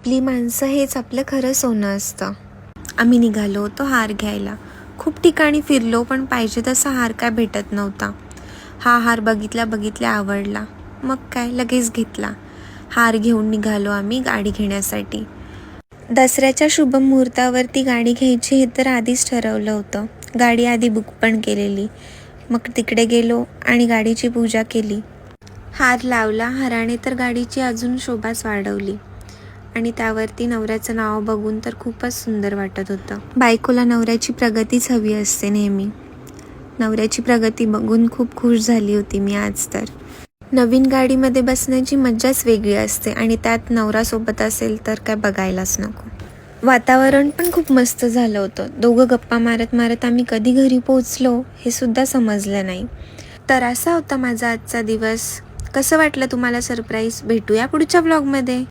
आपली माणसं हेच आपलं खरं सोनं असतं. आम्ही निघालो होतो हार घ्यायला. खूप ठिकाणी फिरलो पण पाहिजे तसा हार काय भेटत नव्हता. हा हार बघितल्या आवडला. मग काय लगेच घेतला. हार घेऊन निघालो आम्ही गाडी घेण्यासाठी. दसऱ्याच्या शुभ मुहूर्तावरती गाडी घ्यायची हे तर आधीच ठरवलं होतं. गाडी आधी बुक पण केलेली. मग तिकडे गेलो आणि गाडीची पूजा केली. हार लावला. हाराने तर गाडीची अजून शोभाच वाढवली आणि त्यावरती नवऱ्याचं नाव बघून तर खूपच सुंदर वाटत होतं. बायकोला नवऱ्याची प्रगतीच हवी असते नेहमी. नवऱ्याची प्रगती बघून खूप खुश झाली होती मी आज तर. नवीन गाडीमध्ये बसण्याची मज्जाच वेगळी असते आणि त्यात नवरा सोबत असेल तर काय बघायलाच नको. वातावरण पण खूप मस्त झालं होतं. दोघं गप्पा मारत मारत आम्ही कधी घरी पोहोचलो हे सुद्धा समजलं नाही. तर असा होता माझा आजचा दिवस. कसं वाटलं तुम्हाला सरप्राईज? भेटूया पुढच्या ब्लॉगमध्ये.